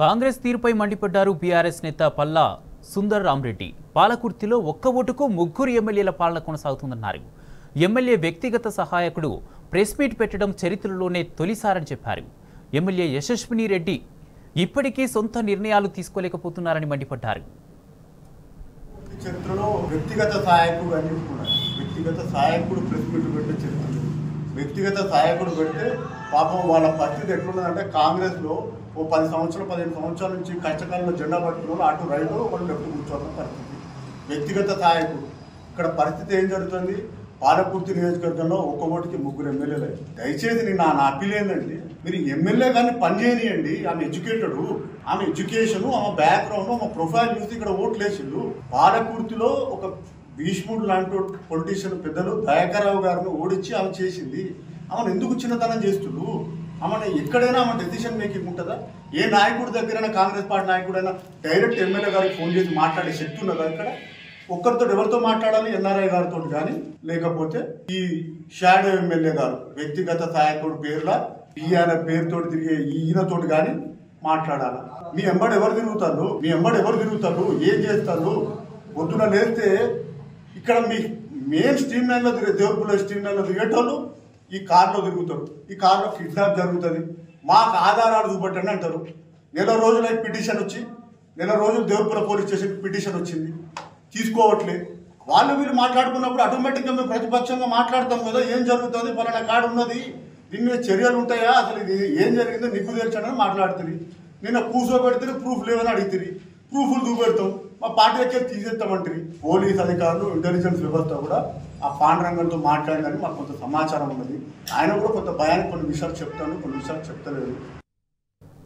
కాంగ్రెస్ తీరుపై మండిపడ్డారు బీఆర్ఎస్ నేత పల్లా సుందర్ రామరెడ్డి. పాలకుర్తిలో ఒక్క ఓటుకు ముగ్గురు ఎమ్మెల్యేల పాలన కొనసాగుతుందన్నారు. ఎమ్మెల్యే వ్యక్తిగత సహాయకుడు ప్రెస్ మీట్ పెట్టడం చరిత్రలోనే తొలిసారని చెప్పారు. ఎమ్మెల్యే యశస్విని రెడ్డి ఇప్పటికీ సొంత నిర్ణయాలు తీసుకోలేకపోతున్నారని మండిపడ్డారు. చరిత్రలో వ్యక్తిగత సహాయకుడు అని వ్యక్తిగత సహాయకుడు ప్రెస్ మీట్ పెట్టే చరిత్ర. వ్యక్తిగత సహాయకుడు పెడితే పాపం వాళ్ళ పరిస్థితి ఎట్లున్నదంటే కాంగ్రెస్లో ఓ 10 సంవత్సరాలు 15 సంవత్సరాల నుంచి కష్టకాలంలో జెండా పట్టుకున్న అటు రైలు ఒకటి లెఫ్ట్ కూర్చోవడం పరిస్థితి. వ్యక్తిగత సహాయకుడు ఇక్కడ పరిస్థితి ఏం జరుగుతుంది? పాలకుర్తి నియోజకవర్గంలో ఒక్క ఓటుకి ముగ్గురు ఎమ్మెల్యేలు. దయచేసి నా అప్పీల్ ఏంటంటే మీరు ఎమ్మెల్యే కానీ పనిచేయనియండి. ఆమె ఎడ్యుకేటెడ్, ఆమె ఎడ్యుకేషన్, ఆమె బ్యాక్గ్రౌండ్, ఆమె ప్రొఫైల్ చూసి ఇక్కడ ఓట్లు వేసిండు. పాలకుర్తిలో ఒక భీష్ముడు లాంటి పొలిటీషియన్ పెద్దలు దయాకర్రావు గారిని ఓడించి ఆమె చేసింది. ఆమెను ఎందుకు చిన్నతనం చేస్తుడు? ఆమెను ఎక్కడైనా ఆమె డెసిషన్ మేకింగ్ ఉంటుందా? ఏ నాయకుడి దగ్గరైనా, కాంగ్రెస్ పార్టీ నాయకుడైనా డైరెక్ట్ ఎమ్మెల్యే గారికి ఫోన్ చేసి మాట్లాడే శక్తి ఉన్నదా? ఇక్కడ ఒక్కరితో ఎవరితో మాట్లాడాలి? ఎన్ఆర్ఐ గారితో కానీ, లేకపోతే ఈ షాడో ఎమ్మెల్యే గారు వ్యక్తిగత సహాయకుడు పేరులా ఈయన పేరుతో తిరిగే ఈయనతోటి కానీ మాట్లాడాలి. మీ ఎంబడి ఎవరు తిరుగుతారు? ఏం చేస్తారు? పొద్దున లేస్తే ఇక్కడ మీ మెయిన్ స్ట్రీమ్ లైన్లో దేవుపుల స్ట్రీమ్ లైన్లో తిరిగేటోళ్ళు ఈ కార్లో తిరుగుతారు. ఈ కార్లో కిడ్నాప్ జరుగుతుంది, మాకు ఆధారాలు చూపట్టండి అంటారు. నెల రోజులు పిటిషన్ వచ్చి, నెల రోజులు దేవుపుల పోలీస్ స్టేషన్కి పిటిషన్ వచ్చింది, తీసుకోవట్లేదు. వాళ్ళు వీళ్ళు మాట్లాడుకున్నప్పుడు ఆటోమేటిక్గా మేము ప్రతిపక్షంగా మాట్లాడతాం కదా, ఏం జరుగుతుంది, పలానా కార్డు ఉన్నది, దీని మీద చర్యలు ఉంటాయా, అసలు ఇది ఏం జరిగిందో నిగ్గు తెల్చడని మాట్లాడుతుంది. నిన్న కూర్చోబెడితే ప్రూఫ్ లేవని అడుగుతుంది, ప్రూఫ్లు చూపెడతాం, మా పార్టీ దగ్గర తీసేస్తామంటారు. పోలీస్ అధికారులు, ఇంటెలిజెన్స్ వ్యవస్థ కూడా ఆ పాండురంగంతో మాట్లాడిందని మాకు కొంత సమాచారం ఉన్నది. ఆయన కూడా కొంత భయానికి కొన్ని విషయాలు చెప్తాను, కొన్ని విషయాలు చెప్తలేదు.